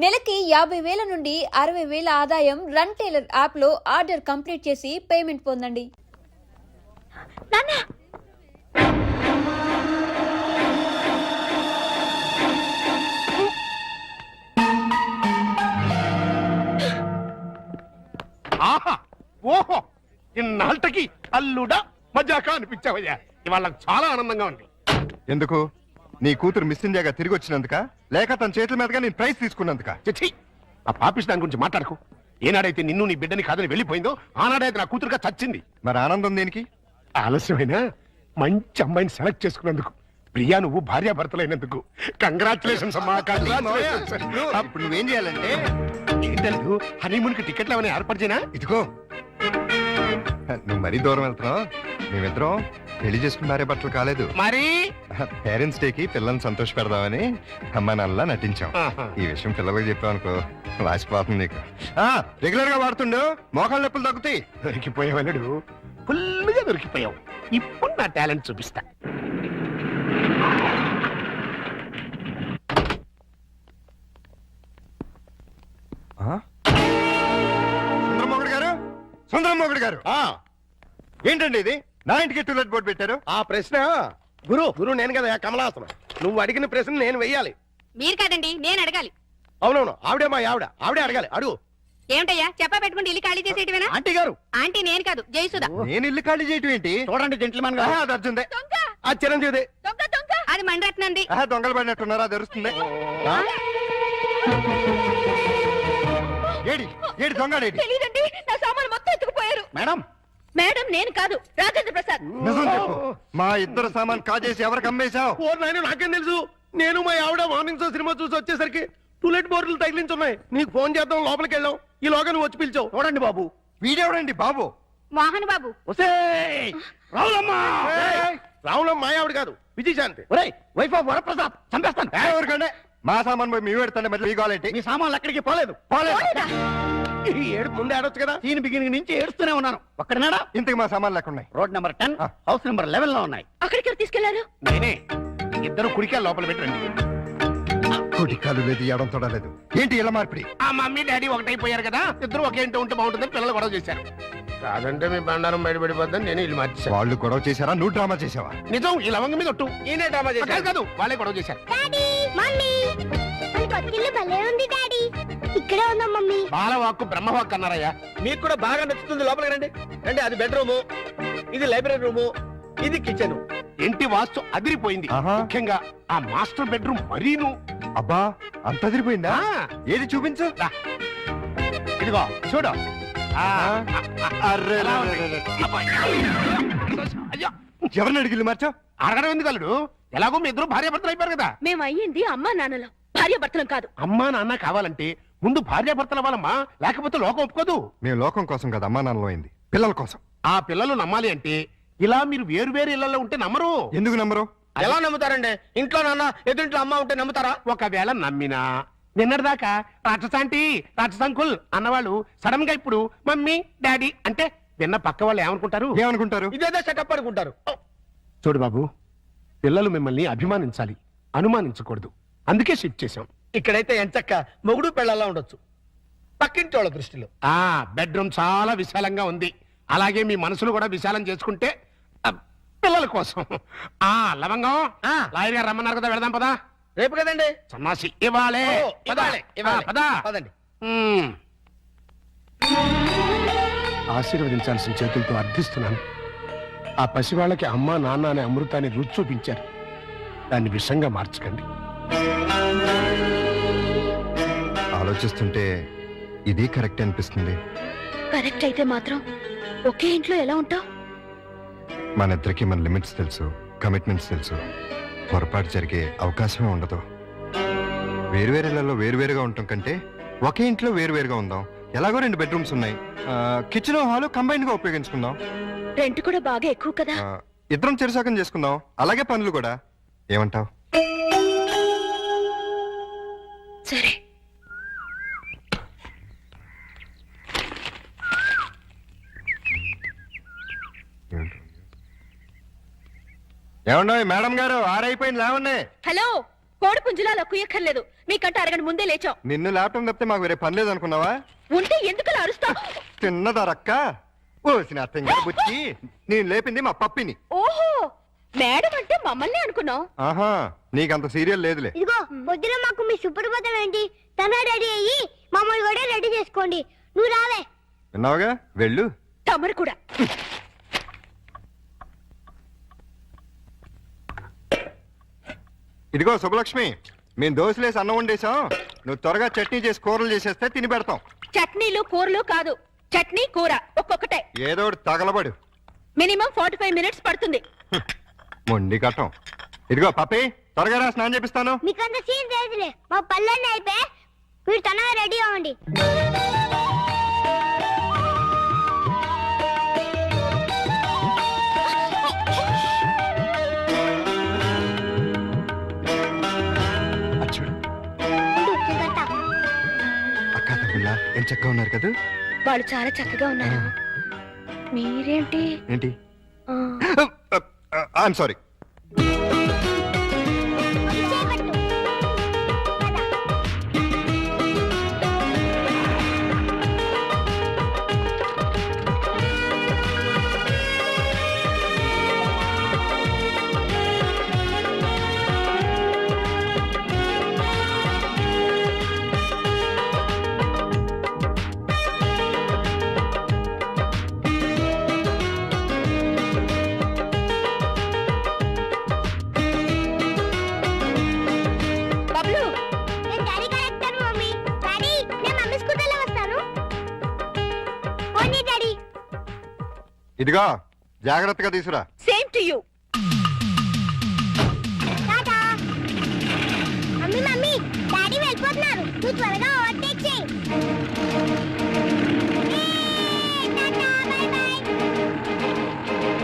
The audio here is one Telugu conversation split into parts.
నెలకి 50,000 నుండి 60,000 ఆదాయం రన్ టైలర్ యాప్లో ఆర్డర్ కంప్లీట్ చేసి పేమెంట్ పొందండి. ఆహా ఓహో ఇన్నాళ్ళకి అల్లుడా మజాకా అనిపించావయ్యా. ఇవాళ నాకు చాలా ఆనందంగా ఉంది. ఎందుకు? నీ కూతురు మిస్ ఇండియాగా తిరిగి వచ్చినందుక, లేక తన చేతుల మీదుగా నేను ప్రైజ్ తీసుకున్నందుక? చిచ్చి, ఆ పాపిస్ దాని గురించి మాట్లాడకు. ఏనాడైతే నిన్ను నీ బిడ్డని కాదని వెళ్ళిపోయిందో ఆనాడైతే నా కూతురుగా చచ్చింది. మరి ఆనందం దేనికి? ఆలస్యమైనా మంచి అమ్మాయిని సెలెక్ట్ చేసుకున్నందుకు. ప్రియా నువ్వు భార్యాభర్తలైనందుకు కంగ్రాచులేషన్స్ అమ్మా, కంగ్రాచులేషన్స్. అప్పుడు నువ్వేం చేయాలంటే, ఏంటల్లు హనీమూన్ కి టికెట్లు ఏమైనా ఏర్పాటు చేయనా? ఇదిగో నువ్వు మరీ దూరం వెళ్తున్నావు. మేమిద్దరం పెళ్లి చేసుకున్న భార్య భర్తలు కాలేదు. మరి పేరెంట్స్ డే కి పిల్లల్ని సంతోష పెడదామని అమ్మా నాన్నలా నటించాం. ఆహా. ఈ విషయం పిల్లలకు చెప్పావనుకో వాసిపోతుంది నీకు. రెగ్యులర్ గా వాడుతుండు, మోకాళ్ళ నొప్పులు తగ్గుతాయి. దొరికిపోయావు అల్లుడు, ఫుల్గా దొరికిపోయావు. ఇప్పుడు నా టాలెంట్ చూపిస్తా. సుందరమోగుడు గారు, సుందరమోగుడు గారు, ఏంటండి ఇది? నా ఇంటికి టూలెట్ బోర్డు పెట్టారు. ఆ ప్రశ్న గురు నేను కదా కమలాసనం. నువ్వు అడిగిన ప్రశ్న నేను వెయ్యాలి. మీరు కాదండి, నేను అడగాలి. అవునవును, ఆవిడే మా ఆవిడే అడగాలి. అడుగు. ఏమిటయ్యా చెప్పా పెట్టుకుంటే ఇల్లు ఖాళీ చేసేటివేనా? ఆంటీ గారు, ఆంటీ నేను కాదు, జయసుధ. నేను ఇల్లు ఖాళీ చేయటం ఏంటి? చూడండి జెంట్లమన్ గా. అది అర్జుందే. దొంగ ఆ చిరంజీవి. దొంగ దొంగ అది మండరత్నంది. దొంగలు పడినట్టున్నారా? తెరుస్తుంది. ఏడి ఏడి దొంగడేడి? తెలీదండి, నా సామాను మొత్తం ఎత్తుకుపోయారు. మేడం మేడం నేను కాదు, రాజేంద్ర ప్రసాద్. నిజం చెప్పు. మా ఇద్దరు సామాన్ కాజేసి ఎవరికి అమ్మేశావు? ఓ నాయన, నాకేం తెలుసు? నేను మా ఆవిడ మార్నింగ్ షో సినిమా చూసి వచ్చేసరికి టూలెట్ బోర్డులు తగిలించున్నాయి. నీకు ఫోన్ చేద్దాం లోపలికి వెళ్ళాం. ఈ లోగా నువ్వు వచ్చి పిలిచావు. చూడండి బాబు. వీడెవడండి బాబు? మోహన్ బాబు. రావులమ్మా. రావులమ్మ మా ఆవిడ కాదు, విజయశాంతి. Wife of Varaprasad. చంపేస్తాను. ఎవరికంటే మా సామాన్ పోయి మీ పెడతాండి. మళ్ళీ మీ గోలేంటి? మీ సామాన్లు ఎక్కడికి పోలేదు. పోలేదా? ఈ ఏడుపు ముందే ఆడొచ్చు కదా. దీని బిగినింగ్ నుంచి ఏడుస్తూనే ఉన్నాను. ఒక్కడనాడా? ఇంతకు మా సామాన్లు లేకున్నాయి. రోడ్ నెంబర్ 10 హౌస్ నెంబర్ 11 లో ఉన్నాయి. అక్కడికి ఎవరు తీసుకెళ్లారు? నేనే. ఇద్దరు కుడికా లోపల పెట్టండి. కోటి కాలు లేదు, ఎడం తొడలేదు. ఏంటి ఇలా మార్పిడి? ఆ మమ్మీ డాడీ ఒకటైపోయారు కదా, ఇద్దరు ఒకే ఇంటి ఉంటే బాగుంటుందని పిల్లలు గొడవ చేశారు. కాదంటే మీ బండారం బయటపడిపోద్దని నేను ఇల్లు మార్చేశాను. వాళ్ళు గొడవ చేశారా? నువ్వు డ్రామా చేసావా? నిజం, ఈ లవంగ మీద ఒట్టు. ఈయనే డ్రామా చేశాడు. కాదు, వాళ్ళే గొడవ చేశారు. ఇక్కడే ఉందా మమ్మీ? బాలవాక్కు బ్రహ్మవాక్కు అన్నారయ్యా. మీకు కూడా బాగా నచ్చుతుంది. లోపలికి రండి. రండి. అది బెడ్రూమ్, ఇది లైబ్రరీ రూమ్, ఇది కిచెన్. ఇంటి వాస్తు అదిరిపోయింది. ఆహా. ముఖ్యంగా ఆ మాస్టర్ బెడ్రూమ్ మరీను. అబ్బా, అంత అదిరిపోయిందా? ఏది చూపించు. రా. ఇదిగో చూడు. ఆ, అర్రే ఎలా ఉంది? అబ్బాయి. అయ్యో, ఎవరిని అడిగి మార్చావు? అడగడం ఎందుకు అల్లుడు? ఎలాగో మీ ఇద్దరు భార్యాభర్తలు అయిపోయారు కదా. మేము అయ్యింది అమ్మా నాన్నలం, భార్య భర్తలం కాదు. అమ్మా నాన్న కావాలంటే ముందు భార్యాభర్తల వాళ్ళమ్మా, లేకపోతే లోకం ఒప్పుకోదు. మేము లోకం కోసం కదా అమ్మా నాన్నలో అయింది, పిల్లల కోసం. ఆ పిల్లలు నమ్మాలి అంటే ఇలా మీరు వేరు వేరు ఇళ్లలో ఉంటే నమ్మరు. ఎందుకు నమ్మరు? ఎలా నమ్ముతారండి? ఇంట్లో నాన్న ఎదుంట్లో అమ్మ ఉంటే నమ్ముతారా? ఒకవేళ నమ్మినా నిన్నటిదాకా రాక్షసాంటి రాక్షసంకుల్ అన్నవాళ్ళు సడన్ గా ఇప్పుడు మమ్మీ డాడీ అంటే విన్న పక్క వాళ్ళు ఏమనుకుంటారు? ఏమనుకుంటారు? ఇదేదో సెటప్ అనుకుంటారు. చూడు బాబు, పిల్లలు మిమ్మల్ని అభిమానించాలి, అనుమానించకూడదు. అందుకే షిఫ్ట్ చేశాం. ఇక్కడైతే ఎంచక్క మొగుడు పెళ్ళలా ఉండొచ్చు. పక్కింటి వాళ్ళ దృష్టిలో ఆ బెడ్రూమ్ చాలా విశాలంగా ఉంది. అలాగే మీ మనసును కూడా విశాలం చేసుకుంటే పిల్లల కోసం. ఆ లవంగం లాయర్ గారు రమ్మన్నారు కదా, వెళదాం పదా. రేపు కదండి. సన్నాసి ఇవ్వాలే. ఇవ్వాలే, ఇవ్వాలే. పదా. పదండి. ఆశీర్వదించాల్సిన చేతులతో అర్థిస్తున్నాను. ఆ పసివాళ్ళకి అమ్మా నాన్న అనే అమృతాన్ని రుచి చూపించారు. దాన్ని విషంగా మార్చకండి. ఆలోచిస్తుంటే ఇది కరెక్ట్ అనిపిస్తుంది. కరెక్ట్ అయితే మాత్రం ఒకే ఇంట్లో ఎలా ఉంటావు? మన ఇద్దరికి మన లిమిట్స్ తెలుసు, కమిట్మెంట్స్ తెలుసు. పొరపాటు జరిగే అవకాశమే ఉండదు. వేరువేరులలో వేరువేరుగా ఉండటం కంటే ఒకే ఇంట్లో వేరువేరుగా ఉందాం. ఎలాగో 2 బెడ్రూమ్స్ ఉన్నాయి, కిచెన్ హాల్ కంబైన్ గా ఉపయోగించుకుందాం. రెంట్ కూడా బాగా ఎక్కువ కదా. ఇద్దరం చెరుసాకం చేసుకుందాం. అలాగే పనులు కూడా. ఏమంటావ్? సరే. ఏమండో మేడం గారు, 6 అయిపోయింది, లేవండి. హలో, కోడి పుంజులా అలా కుయ్యక్కర్లేదు. మీకంటే అరగంట ముందే లేచాం. నిన్ను లేపటం తప్పితే మాకు వేరే పని లేదనుకున్నావా? ఉంటే ఎందుకు అలా అరుస్తావ్? తిన్నదారక్క ఓసిన అత్తయ్య బుచ్చి, నేను లేపింది మా పప్పిని. ఓహో, మేడం అంటే మమ్మల్ని అనుకున్నాం. ఆహా, నీకంత సీరియల్ లేదులే. ఇదిగో పొద్దున మాకు మీ సుప్రభాతం ఏంటి? తన రెడీ అయ్యి మమ్మల్ని కూడా రెడీ చేసుకోండి. నువ్వు రావే. విన్నావుగా, వెళ్ళు. తమరు కూడా. ఇదిగో శుభలక్ష్మి, మేము దోశలేసి అన్నం వండేసాం. నువ్వు త్వరగా చట్నీ చేసి కూరలు చేసేస్తే తిని పెడతాం. చట్నీలు కూరలు కాదు, చట్నీ కూర ఒక్కొక్కటే. ఏదో ఒకటి తగలబడు. మినిమం 45 మినిట్స్ పడుతుంది. మొండి కట్టం. ఇదిగో పప్పి, త్వరగా రా, స్నానం చేపిస్తాను. మీకంత సీన్ తెలుసులే. మా పళ్ళన్నీ అయిపోయి మీరు తనగా రెడీ అవ్వండి. అచ్చుడు, ఉండు, నేను కడతా. అక్క తమ్ముళ్ళ ఏం చక్కగా ఉన్నారు కదా? వాళ్ళు చాలా చక్కగా ఉన్నారు. మీరేంటి? ఏంటి? ఆ, ఐఎమ్ సారీ. వచ్చే కట్టు. పద. బబ్లు, నేను డాడీ కరెక్టాను మమ్మీ. డాడీ, నేను మమ్మీ స్కూటర్లో వస్తాను. పోనీ డాడీ. ఇదిగో జాగ్రత్తగా తీసురా. Same to you. Tata. Mummy mummy, daddy వెళ్ళిపోతున్నారు. నువ్వు త్వరగా ఓవర్టేక్ చేయి. Tata, by by.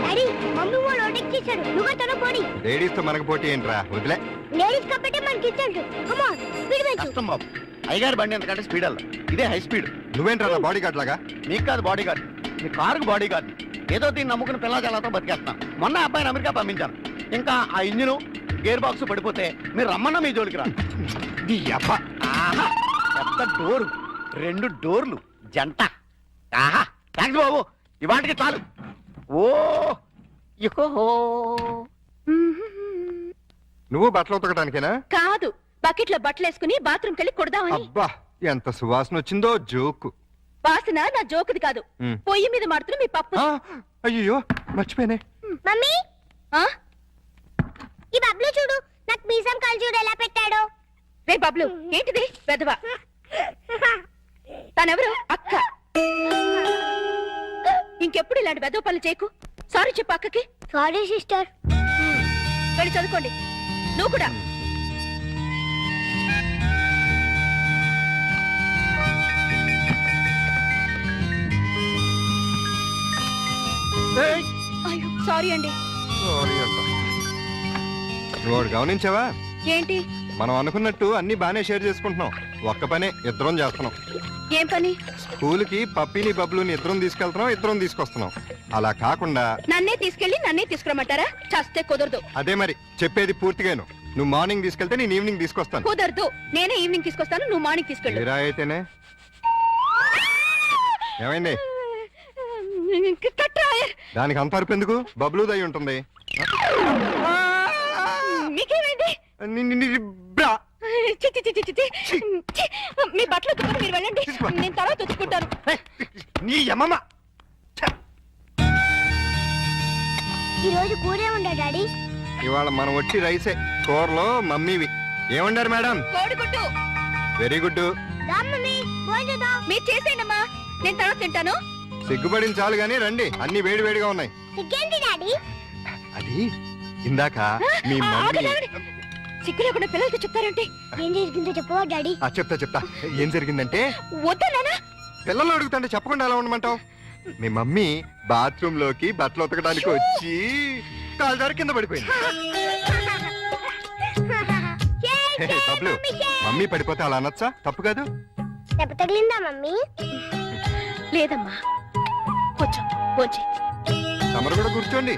Daddy, mummy వాళ్ళు ఓవర్టేక్ చేశారు. నువ్వు తన పోనీ. లేడీస్ తో మనకు పోటీ ఏంట్రా, వదిలే. లేడీస్ కాబట్టి మనకి ఇచ్చాడు. కమ్ ఆన్, స్పీడ్ పెంచు. కష్టం బాబు. అయ్యగారి బండి ఎంతకంటే స్పీడ్ అల్ల, ఇదే హై స్పీడ్. నువ్వేంట్రా నా బాడీ గార్డ్ లాగా? మీకు కాదు బాడీ గార్డ్, మీ కారుకు బాడీ గార్డ్. ఏదో దీన్ని నమ్ముకుని పిల్లజాలతో బతికేస్తాను. మొన్న అబ్బాయిని అమెరికా పంపించాను. ఇంకా ఆ ఇంజిన్ గేర్ బాక్స్ పడిపోతే మీరు రమ్మన్నా మీ జోలికి రా. నీ అబ్బా. ఆహా, పెద్ద డోరు, 2 డోర్లు జంట. ఆహా, థ్యాంక్స్ బాబు, ఇవాటికి చాలు. ఓ ఇహో. నువ్వు బట్టలు ఉతకడానికేనా? కాదు, బకెట్ లో బట్టలు వేసుకుని బాత్రూమ్ కెళ్ళి కొడదామని. అబ్బా, ఎంత సువాసన వచ్చిందో. జోకు. వాసన నా జోకుది కాదు. మ్. పొయ్యి మీద మాడుతున్న మీ పప్పు. అయ్యో మర్చిపోయానే. మమ్మీ, ఆ? ఈ బబ్లు చూడు, నాకు మీసం కళ్ళు చూడు ఎలా పెట్టాడో. రే బబ్లు, ఏంటిది పెదవా? తనెవరు? అక్క. ఇంకెప్పుడు ఇలాంటి వెదవ పనులు చేయకు. సారీ చెప్పు అక్కకి. Sorry sister. వెళ్ళి చదువుకోండి. నువ్వు కూడా. ఏయ్, అయ్యో సారీ అండి. సారీ అంట. నువ్వు ఒకటి గమనించావా? ఏంటి? మనం అనుకున్నట్టు అన్ని బానే షేర్ చేసుకుంటున్నాం. ఒక్క పనే ఇద్దరం చేస్తున్నాం. ఏం పని? స్కూల్కి పప్పిని బబ్లుని ఇద్దరం తీసుకెళ్తున్నాం, ఇద్దరం తీసుకొస్తున్నాం. అలా కాకుండా నన్నే తీసుకెళ్లి నన్నే తీసుకురమ్మంటారా? చస్తే కుదరదు. అదే మరి చెప్పేది పూర్తిగాను. నువ్వు మార్నింగ్ తీసుకెళ్తే నేను ఈవినింగ్ తీసుకొస్తాను. కుదరదు. నేనే ఈవినింగ్ తీసుకొస్తాను, నువ్వు మార్నింగ్ తీసుకెళ్ళు. మీరా అయితేనే. ఏమైంది? కట్రా. దానికి అంత అరుపు ఎందుకు? బబ్లు దయ ఉంటుంది. మీకేమైంది? బ్రా. చి, చి, చి, చి, చి, చి. చి. మీ బట్టలు ఉతుకుని మీరు వెళ్ళండి, తీసుకో. నేను తర్వాత ఉతుక్కుంటాను. నీ యమమ్మ. ఈ రోజు కూరే ఉందా డాడీ? ఇవాళ మనం వచ్చి రైసే. కూరలో మమ్మీవి. ఏమండారు మేడం? కోడిగుడ్డు. Very good. దా మమ్మీ, భోజనం. మీరు చేసేయండమ్మా, నేను తర్వాత తింటాను. సిగ్గుపడిన చాలు గానీ రండి, అన్ని వేడి వేడిగా ఉన్నాయి. సిగ్గేంటి డాడీ? అది ఇందాక మీ మమ్మీ. సిగ్గు లేకుండా పిల్లలకి చెప్తారేంటి? ఏం జరిగిందో చెప్పవా డాడీ? చెప్తా. ఏం జరిగిందంటే, వద్దా నాన్న? పిల్లలు అడుగుతుంటే చెప్పకుండా ఎలా ఉండమంటావు? మీ మమ్మీ బాత్రూమ్ లోకి బట్టలు ఉతకడానికి వచ్చి కాలుదారి కింద పడిపోయింది. హే, బబ్లు, మమ్మీ పడిపోతే అలా అనొచ్చా? తప్పు కాదు. దెబ్బ తగిలిందా మమ్మీ? లేదమ్మా, కొంచెం భోంచే. తమరు కూడా కూర్చోండి.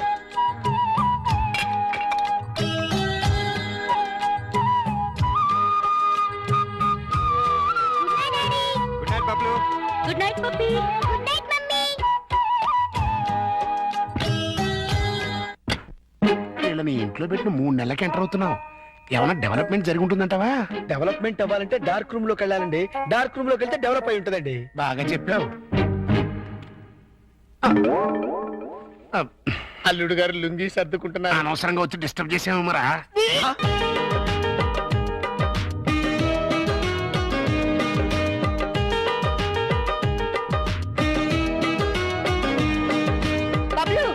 Bablu. Good night Pappi. Good night mummy. వీళ్ళని ఇంట్లో పెట్టిన 3 నెలలకి ఎంటర్ అవుతున్నావు. ఏమైనా డెవలప్మెంట్ జరిగి ఉంటుందంటావా? డెవలప్మెంట్ అవ్వాలంటే డార్క్ రూమ్ లోకి వెళ్ళాలండి. డార్క్ రూమ్ లోకి వెళ్తే డెవలప్ అయి ఉంటుందండి. బాగా చెప్పావు. అల్లుడు గారు లుంగి సర్దుకుంటున్నారు. అనవసరంగా వచ్చి డిస్టర్బ్ చేసాము మరా. బబ్లు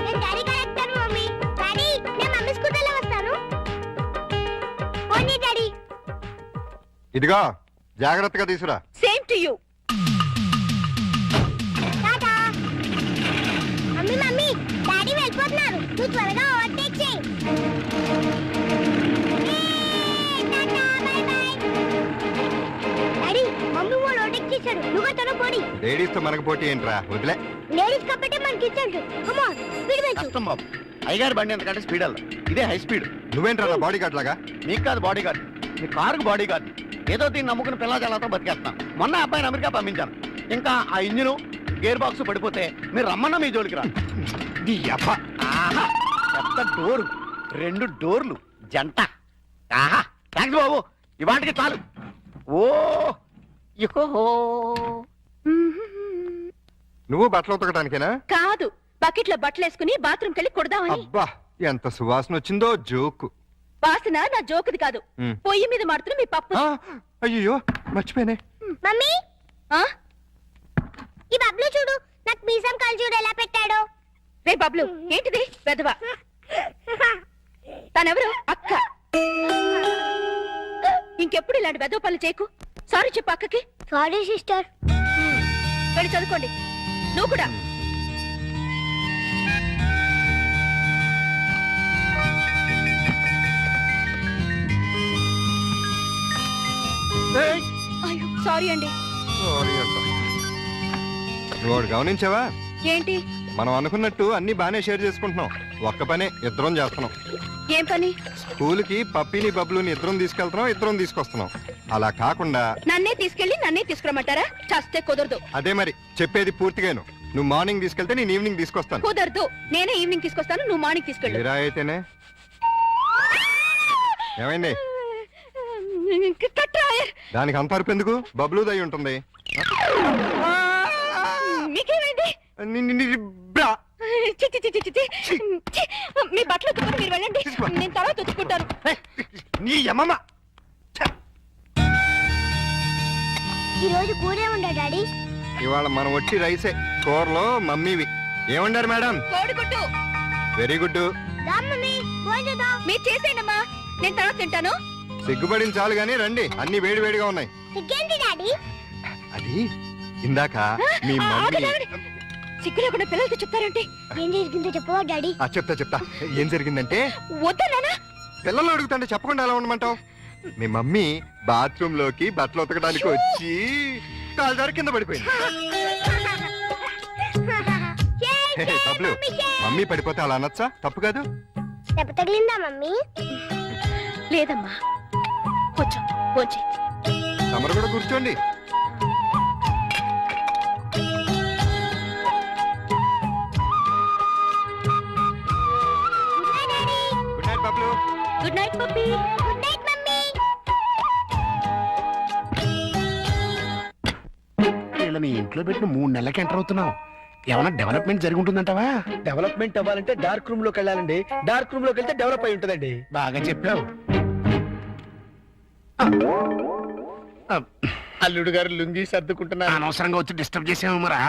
నేను డాడీ కరెక్టాను మమ్మీ. డాడీ నేను మమ్మీ స్కూటర్లో వస్తాను. పోనీ డాడీ. ఇదిగో జాగ్రత్తగా తీసురా. Same to you. Tata. Mummy mummy daddy వెళ్ళిపోతున్నారు. నువ్వు త్వరగా ఓవర్టేక్ చేయి. Tata bye by. Daddy mummy వాళ్ళు ఓవర్టేక్ చేశారు. నువ్వు తను పోనీ. లేడీస్ తో మనకు పోటీ ఏంట్రా, వదిలే. లేడీస్ కాబట్టి మనకి ఇచ్చాడు. కమ్ ఆన్ స్పీడ్ వెళ్ళు. కష్టం బాబు. అయ్యగారి బండి ఎంతకంటే స్పీడ్ అల్ల, ఇదే హై స్పీడ్. నువ్వేంట్రా నా బాడీ గార్డ్ లాగా? మీకు కాదు బాడీ గార్డ్, మీ కారుకు బాడీ గార్డ్. ఏదో దీన్ని నమ్ముకుని పిల్ల జలాతో బతికేస్తున్నాను. మొన్న అబ్బాయిని అమెరికా పంపించాను. ఇంకా ఆ ఇంజిన్ గేర్ బాక్స్ పడిపోతే మీరు రమ్మన్నా మీ జోలికి రా. నీ అబ్బ. ఆహా, పెద్ద డోరు, 2 డోర్లు జంట. ఆహా, థ్యాంక్స్ బాబు, ఇవాటికి చాలు. ఓ యోహో. నువ్వు బట్టలు ఉతకడానికేనా? కాదు, బకెట్ లో బట్టలు వేసుకుని బాత్రూమ్ కెళ్ళి కొడదామని. అబ్బా ఎంత సువాసన వచ్చిందో. జోకు. వాసన నా జోకుది కాదు. పొయ్యి మీద మాడుతున్న మీ పప్పు. అయ్యో మర్చిపోయానే. మమ్మీ ఆ? ఈ బబ్లు చూడు, నాకు మీసం కాలు చూడు ఎలా పెట్టాడో. రే బబ్లు, ఏంటిది వెధవ? తనెవరు? అక్క. ఇంకెప్పుడు ఇలాంటి వెధవ పనులు చేయకు. సారీ చెప్పు అక్కకి. Sorry sister. వెళ్ళి చదువుకోండి. నువ్వు కూడా. అయ్యో సారీ అండి. నువ్వు ఒకటి గమనించావా? ఏంటి? మనం అనుకున్నట్టు అన్ని బానే షేర్ చేసుకుంటున్నాం. ఒక్క పనే ఇద్దరం చేస్తున్నాం. ఏం పని? స్కూల్కి పప్పిని బబ్లుని ఇద్దరం తీసుకెళ్తున్నాం, ఇద్దరం తీసుకొస్తున్నాం. అలా కాకుండా నన్నే తీసుకెళ్లి నన్నే తీసుకురమ్మంటారా? చస్తే కుదరదు. అదే మరి చెప్పేది పూర్తిగాను. నువ్వు మార్నింగ్ తీసుకెళ్తే నేను ఈవినింగ్ తీసుకొస్తాను. కుదరదు. నేనే ఈవినింగ్ తీసుకొస్తాను, నువ్వు మార్నింగ్ తీసుకెళ్ళు. తీరా అయితేనే. ఏమైంది? దానికి అంత అరుపు ఎందుకు? బబ్లు దయ్యి ఉంటుంది. మీకేమైంది? చి, చి, చి, చి, చి, చి. చి. మీ బట్టలు ఉతుకుని మీరు వెళ్ళండి, నేను తర్వాత ఉతుక్కుంటాను. నీ యమమ్మ. ఈ రోజు కూరే ఉందా డాడీ? ఇవాళ మనం వచ్చి రైసే. కూరలో మమ్మీవి. ఏమండారు మేడం? కోడిగుడ్డు. Very good. రా మమ్మీ భోజనం. మీరు చేసేయండమ్మా, నేను తర్వాత తింటాను. సిగ్గుపడిన చాలు గానీ రండి, అన్ని వేడి వేడిగా ఉన్నాయి. సిగ్గేంటి డాడీ? అది ఇందాక మీ మమ్మీ. సిగ్గు లేకుండా పిల్లలతో చెప్తారంటే. ఏం జరిగిందో చెప్పవా డాడీ? చెప్తా. ఏం జరిగిందంటే, వద్దా నాన్న? పిల్లలు అడుగుతుంటే చెప్పకుండా ఎలా ఉండమంటావు? మీ మమ్మీ బాత్రూమ్ లోకి బట్టలు ఉతకడానికి వచ్చి కాలు జారి కింద పడిపోయింది. హే, బబ్లు, మమ్మీ పడిపోతే అలా అనొచ్చా? తప్పు కాదు. దెబ్బ తగిలిందా మమ్మీ? లేదమ్మా, కొంచెం కొంచెం. తమరు కూడా కూర్చోండి. Good night Bablu. Good night Pappi. Good night mummy. వీళ్ళని ఇంట్లో పెట్టిన 3 నెలలకి ఎంటర్ అవుతున్నావు. ఏమైనా డెవలప్మెంట్ జరిగి ఉంటుందంటావా? డెవలప్మెంట్ అవ్వాలంటే డార్క్ రూమ్ లోకి వెళ్ళాలండి. డార్క్ రూమ్ లోకి వెళ్తే డెవలప్ అయి ఉంటుందండి. బాగా చెప్పావు. అల్లుడు గారు లుంగి సర్దుకుంటున్నారు. అనవసరంగా వచ్చి డిస్టర్బ్ చేసాము మరా.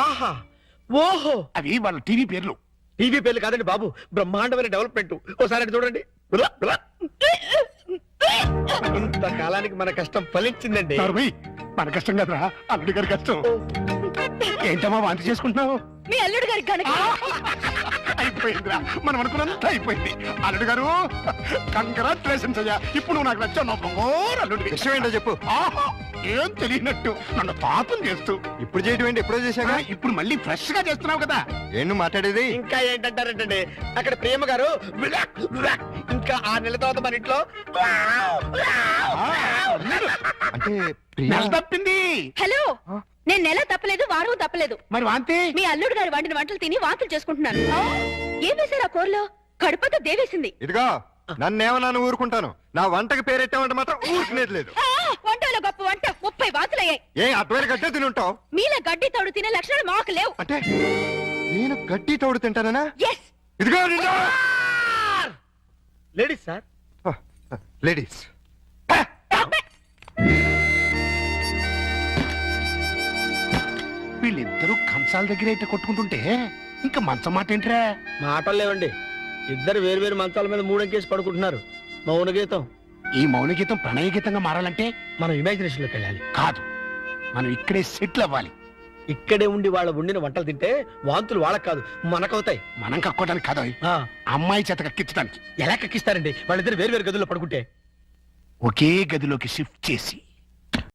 ఆహా, ఓహో, అవి వాళ్ళ టీవీ పేర్లు. టీవీ పేర్లు కాదండి బాబు, బ్రహ్మాండమైన డెవలప్మెంట్. ఒకసారి అటు చూడండి. బులా, బులా. ఇంతకాలానికి మన కష్టం ఫలించిందండి. నార్మల్, మన కష్టం కదరా, అల్లుడి గారి కష్టం. ఏంటమ్మా వాంతి చేసుకుంటున్నావు? మీ అల్లుడు గారికి కనుక అయిపోయిందిరా, మనం అనుకున్నంత అయిపోయింది. అల్లుడు గారు కంగ్రాచులేషన్స్ అయ్యా. ఇప్పుడు నువ్వు నాకు నచ్చావు. అల్లుడి విషయం ఏంటో చెప్పు. ఆహా, ఏం తెలియనట్టు నన్ను పాపం చేస్తూ ఇప్పుడు చేయటం ఏంటి? ఎప్పుడో చేశాగా. ఇప్పుడు మళ్ళీ ఫ్రెష్ గా చేస్తున్నావు కదా. ఏం నువ్వు మాట్లాడేది? ఇంకా ఏంటంటారంటే అక్కడ ప్రేమ గారు ఇంకా 6 నెలల తర్వాత మన ఇంట్లో ఆ, అల్లుడు. అంటే ప్రియా నెల తప్పింది. హలో నేను నెల తప్పలేదు, వారం తప్పలేదు. మరి వాంతి మీ అల్లుడు గారు వండిన వంటలు తిని వాంతులు చేసుకుంటున్నాను. ఏం వేశారు ఆ కూరలో? కడుపుతో దేవేసింది. ఇదిగో నన్నేమన్నాను ఊరుకుంటాను, నా వంటకి పేరెట్టామంటే మాత్రం ఊరుకునేది లేదు. వంటలో గొప్ప వంట 30 వాతులయ్యాయి. ఏ అటువైపు గడ్డే తిని ఉంటావు మీలా గడ్డి తోడు తినే లక్షణాలు మాకు లేవు. అంటే నేను గడ్డి తోడు తింటానా? ఎస్. ఇదిగో నిన్ను. Ladies sir. లేడీస్ వీళ్ళిద్దరూ కంచాల దగ్గర అయితే కొట్టుకుంటుంటే ఇంకా మంచం మాట ఏంట్రా? మాటలు లేవండి, ఇద్దరు వేరు వేరు మంచాల మీద మూడెంకేసి పడుకుంటున్నారు. మౌన గీతం. ఈ మౌన గీతం ప్రణయ గీతంగా మారాలంటే మనం ఇమాజినేషన్ లోకి వెళ్ళాలి. కాదు, మనం ఇక్కడే సెటిల్ అవ్వాలి. ఇక్కడే ఉండి వాళ్ళ వండిన వంటలు తింటే వాంతులు వాళ్ళకి కాదు మనకవుతాయి. మనం కక్కోవడానికి కాదు, ఆ, అమ్మాయి చేత కక్కించడానికి. ఎలా కక్కిస్తారండి వాళ్ళిద్దరు వేరు వేరు గదుల్లో పడుకుంటే? ఒకే గదిలోకి షిఫ్ట్ చేసి